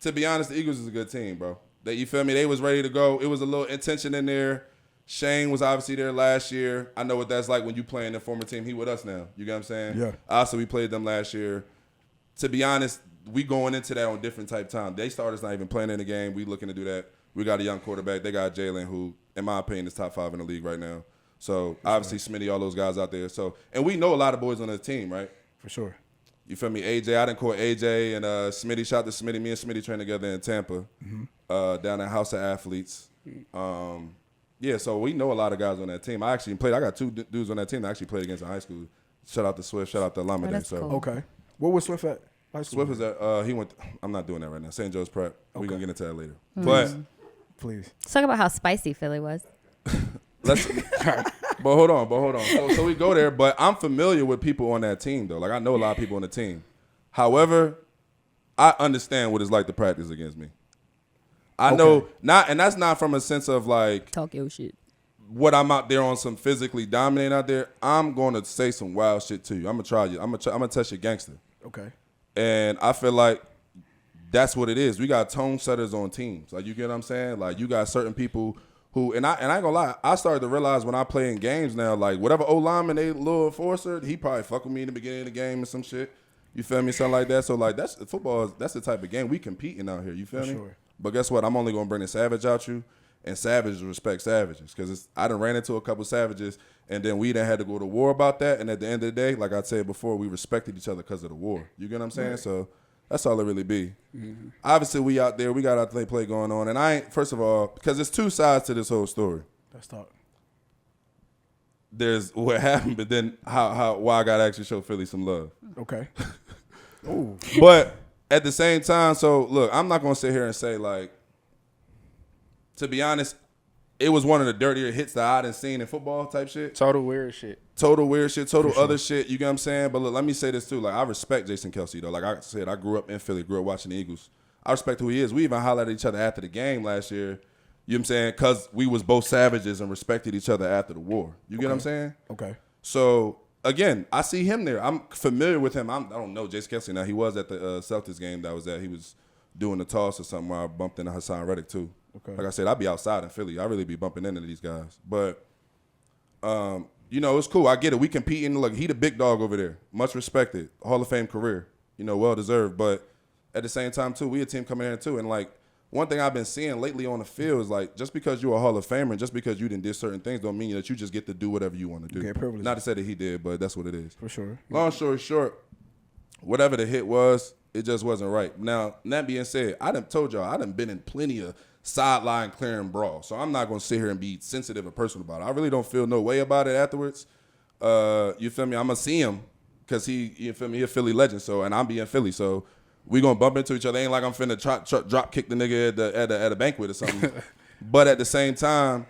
to be honest, the Eagles is a good team, bro. You feel me? They was ready to go. It was a little intention in there. Shane was obviously there last year. I know what that's like when you playing the former team. He with us now. You get what I'm saying? Yeah. Also, we played them last year. To be honest, we going into that on different type time. They started not even playing in the game. We looking to do that. We got a young quarterback. They got Jalen, who, in my opinion, is top 5 in the league right now. So, obviously, Smitty, all those guys out there. So, and we know a lot of boys on the team, right? For sure. You feel me? AJ, I didn't call AJ and Smitty. Shout out to Smitty. Me and Smitty trained together in Tampa, down at House of Athletes. Yeah, so we know a lot of guys on that team. I got 2 dudes on that team that actually played against in high school. Shout out to Swift. Shout out to Alumni Day. So cool. Okay. What was Swift at? High school? Swift is at, he went, I'm not doing that right now. St. Joe's Prep. We're going to get into that later. Please. Let's talk about how spicy Philly was. But hold on. So we go there, but I'm familiar with people on that team, though. Like, I know a lot of people on the team. However, I understand what it's like to practice against me. I know not, and that's not from a sense of like talk your shit. What I'm out there on some physically dominating out there. I'm going to say some wild shit to you. I'm gonna try you. I'm gonna test your gangster. Okay. And I feel like that's what it is. We got tone setters on teams. Like, you get what I'm saying? Like, you got certain people who, and I ain't gonna lie, I started to realize when I play in games now, like whatever O-lineman they little enforcer, he probably fuck with me in the beginning of the game or some shit. You feel me? Something like that. So like that's football. That's the type of game we competing out here. You feel me? Sure. But guess what? I'm only gonna bring the savage out you, and savages respect savages, because I done ran into a couple savages, and then we done had to go to war about that. And at the end of the day, like I said before, we respected each other because of the war. You get what I'm saying? Right. So that's all it really be. Mm-hmm. Obviously, we out there. We got our play going on, and I ain't, first of all, because there's 2 sides to this whole story. Let's talk. There's what happened, but then why I gotta actually show Philly some love. Okay. Ooh. But at the same time, so look, I'm not gonna sit here and say, like, to be honest, it was one of the dirtier hits that I done seen in football type shit. Total weird shit. Total other shit. You get what I'm saying? But look, let me say this too. Like, I respect Jason Kelce though. Like I said, I grew up in Philly, grew up watching the Eagles. I respect who he is. We even hollered at each other after the game last year. You know what I'm saying? Because we was both savages and respected each other after the war. You get what I'm saying? Okay. So, again, I see him there. I'm familiar with him. I don't know Jason Kelce now. He was at the Celtics game that I was at. He was doing the toss or something where I bumped into Hassan Reddick too. Okay. Like I said, I'd be outside in Philly. I really be bumping into these guys. But, you know, it's cool. I get it. We competing. Look, he the big dog over there. Much respected. Hall of Fame career. You know, well-deserved. But at the same time, too, we a team coming in too. And, like, one thing I've been seeing lately on the field is, like, just because you're a Hall of Famer and just because you didn't do certain things don't mean that you just get to do whatever you want to do. Privilege. Not to say that he did, but that's what it is. For sure. Long story short, whatever the hit was, it just wasn't right. Now, that being said, I done told y'all, I done been in plenty of sideline clearing brawls, so I'm not going to sit here and be sensitive or personal about it. I really don't feel no way about it afterwards. You feel me? I'm going to see him because you feel me? He a Philly legend, so, and I'm being Philly, so we gonna bump into each other. Ain't like I'm finna drop kick the nigga at a banquet or something. But at the same time,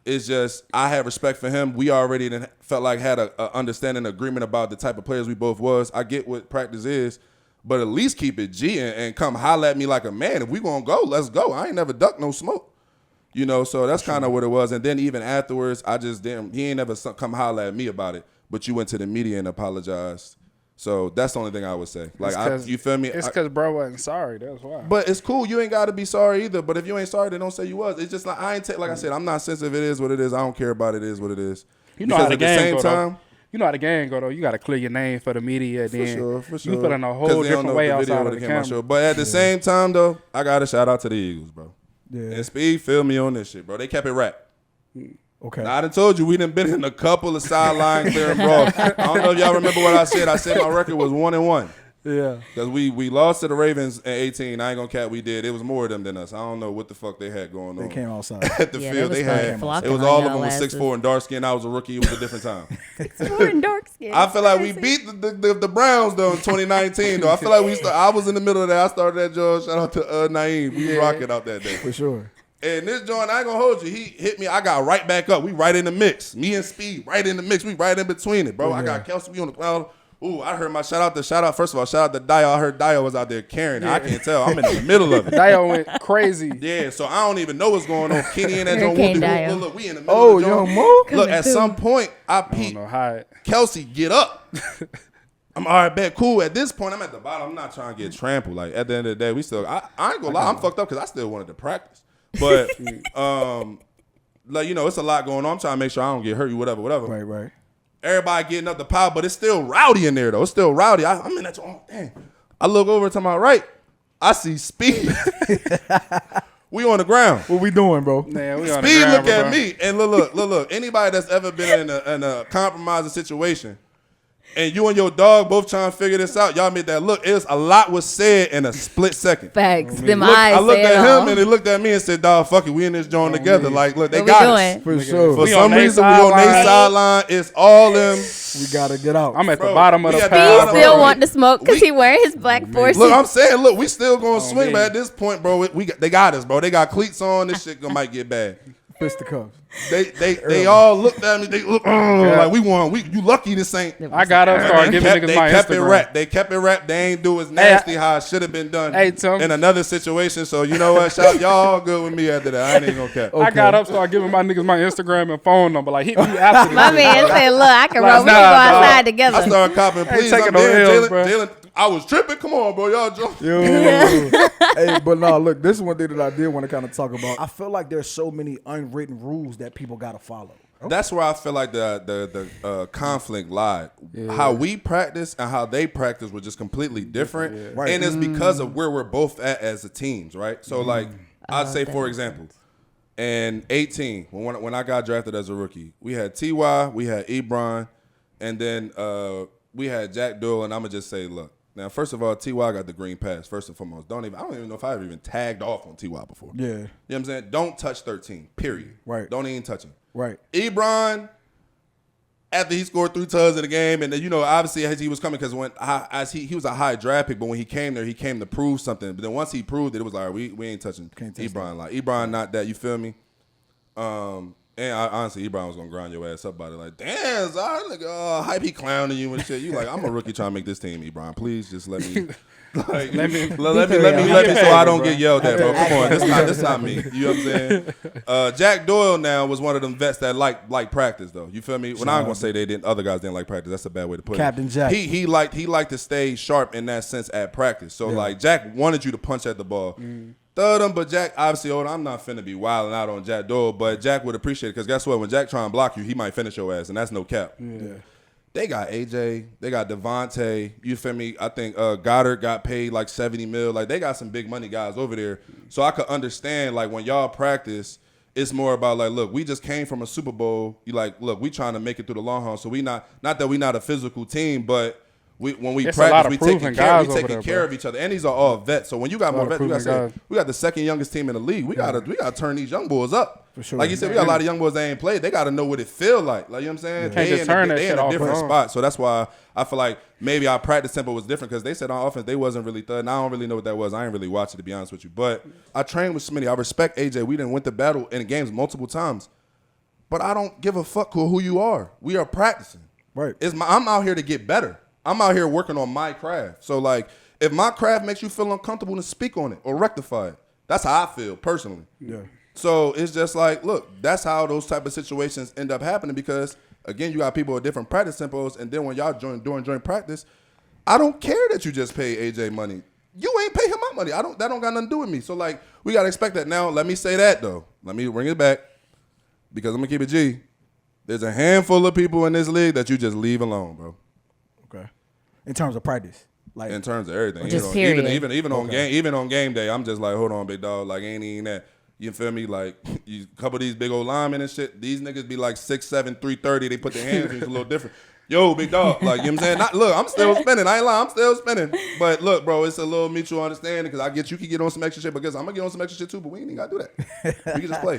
it's just I have respect for him. We already felt like had a understanding agreement about the type of players we both was. I get what practice is, but at least keep it G and come holler at me like a man. If we gonna go, let's go. I ain't never ducked no smoke. You know, so that's kind of what it was. And then even afterwards, I just didn't. He ain't never come holler at me about it. But you went to the media and apologized. So that's the only thing I would say. Like, you feel me? It's because bro wasn't sorry. That's why. But it's cool. You ain't got to be sorry either. But if you ain't sorry, then don't say you was. It's just like like I said, I'm not sensitive. It is what it is. I don't care about it. It is what it is. You know how the game go, though. You know how the game go, though. You got to clear your name for the media. For sure. You put in a whole different way outside of the camera. But at the same time, though, I got to shout out to the Eagles, bro. Yeah. And Speed, feel me on this shit, bro. They kept it wrapped. Okay. Now, I done told you we done been in a couple of sideline clearing brawls. I don't know if y'all remember what I said. I said my record was 1-1. Yeah. Because we lost to the Ravens in 18. I ain't gonna cap, we did. It was more of them than us. I don't know what the fuck they had going on. They came outside. At the field, they had. It was all of them with 6'4" and dark skin. I was a rookie. It was a different time. 6'4" and dark skin. I feel like we beat the Browns, though, in 2019, though. I feel like I was in the middle of that. I started that joint. Shout out to Naeem. We was rocking out that day. For sure. And this joint, I ain't gonna hold you. He hit me. I got right back up. We right in the mix. Me and Speed, right in the mix. We right in between it, bro. Yeah. I got Kelce. We on the ground. Ooh, I heard my shout out. First of all, shout out to Dio. I heard Dio was out there carrying it. I can't tell. I'm in the middle of it. Dio went crazy. Yeah, so I don't even know what's going on. Kenny and that joint. Look, we in the middle of the joint. Young Mo? Look, at some point, I peeped. Kelce, get up. I'm all right, bet, cool. At this point, I'm at the bottom. I'm not trying to get trampled. Like at the end of the day, we still. I ain't gonna lie, I'm fucked up because I still wanted to practice. But like it's a lot going on. I'm trying to make sure I don't get hurt. You whatever. Right. Everybody getting up the pile, but it's still rowdy in there though. It's still rowdy. I'm in that. Oh dang! I look over to my right. I see Speed. We on the ground. What we doing, bro? Man, we on Speed the ground, look at bro. me and look. Anybody that's ever been in a compromising situation, and you and your dog both trying to figure this out, y'all made that look. A lot was said in a split second. Facts. Them Look, eyes. I looked say it at all. him and he looked at me and said, "Dog, fuck it, we in this joint together." Like, look, they What we got doing? us. For sure. For We some on they reason, we on their sideline. sideline. It's all them. We gotta get out. I'm at Bro, the bottom of we the at the He bottom, pile. bro. still want to smoke because he wearing his black forces. Look, I'm saying, look, we still gonna swing, me. but at this point, bro, they got us, bro. They got cleats on. This shit might get bad. Fist the cuffs. They all looked at me. They look like we won. You lucky this ain't. I got up, started giving niggas They my kept it Instagram. wrapped. They kept it wrapped. They ain't do as nasty how it should have been done Hey, Tim. in another situation. So you know what? Shout y'all all good with me after that. I ain't even gonna cap. I got up, started giving my niggas my Instagram and phone number. Like, hit me after this. My shit, man bro. said, "Look, I can Like, roll. We nah, can go dog. outside I together." started copping. Please, taking I'm no there. L's, bro. Jalen, I was tripping. Come on, bro. Y'all drunk. Yo. Hey, but no, look, this is one thing that I did want to kind of talk about. I feel like there's so many unwritten rules that people gotta follow. That's where I feel like the conflict lied. How we practice and how they practice were just completely different, Right. and it's because of where we're both at as a teams, right? So like I'd say, for example, in 18 when I got drafted as a rookie, we had Ty, we had Ebron, and then we had Jack Doyle. And I'm gonna just say, look. Now, first of all, Ty got the green pass. First and foremost, I don't even know if I've even tagged off on Ty before. Yeah. You know what I'm saying? Don't touch 13. Period. Right. Don't even touch him. Right. Ebron, after he scored 3 touchdowns in the game, and then, obviously as he was coming, because he was a high draft pick, but when he came there, he came to prove something. But then once he proved it, it was like, we ain't touching Ebron. Like Ebron, not that. You feel me? And honestly, Ebron was gonna grind your ass up about it. Like, damn, Zaire, hype, he clowning you and shit. You like, I'm a rookie trying to make this team, Ebron. Please just let me. Like, let me, so I don't get yelled at, bro. Come on, this not me. You know what I'm saying? Jack Doyle now was one of them vets that like practice though. You feel me? When I'm gonna say they didn't, other guys didn't like practice. That's a bad way to put Captain it. Jack. He liked to stay sharp in that sense at practice. So like Jack wanted you to punch at the ball. Third him, but Jack obviously, I'm not finna be wilding out on Jack Doyle, but Jack would appreciate it because guess what? When Jack try and block you, he might finish your ass, and that's no cap. Yeah. They got AJ, they got Devontae. You feel me? I think Goddard got paid like $70 million. Like they got some big money guys over there. So I could understand like when y'all practice, it's more about like, look, we just came from a Super Bowl. You like, look, we trying to make it through the long haul. So we not that we not a physical team, but when we It's a lot practice, of we taking proven care, guys we over taking there, care bro. of each other. And these are all vets. So when you got more vets, we got the second youngest team in the league. We gotta turn these young boys up. For sure. Like you said, we got a lot of young boys that ain't played. They got to know what it feel like. Like, you know what I'm saying? Can't just turn that they shit in a off different and on. spot. So that's why I feel like maybe our practice tempo was different because they said on offense they wasn't really thud. And I don't really know what that was. I ain't really watch it, to be honest with you. But I trained with Smitty. I respect AJ. We didn't win the battle in games multiple times. But I don't give a fuck who you are. We are practicing. Right. I'm out here to get better. I'm out here working on my craft. So, like, if my craft makes you feel uncomfortable, then speak on it or rectify it. That's how I feel personally. Yeah. So it's just like, look, that's how those type of situations end up happening because, again, you got people with different practice tempos, and then when y'all doing joint practice, I don't care that you just pay AJ money. You ain't pay him my money. That don't got nothing to do with me. So, like, we got to expect that. Now, let me say that, though. Let me bring it back because I'm going to keep it G. There's a handful of people in this league that you just leave alone, bro. Okay. In terms of practice. Like In terms of everything. Just Even period. even on game day, I'm just like, hold on, big dog. Like, ain't even that. You feel me? Like, a couple of these big old linemen and shit, these niggas be like 6'7", 330. They put their hands in, it's a little different. Yo, big dog. Like, you know what I'm saying? Look, I'm still spinning. I ain't lying. I'm still spinning. But look, bro, it's a little mutual understanding because you can get on some extra shit, but guess I'm going to get on some extra shit too, but we ain't even got to do that. We can just play.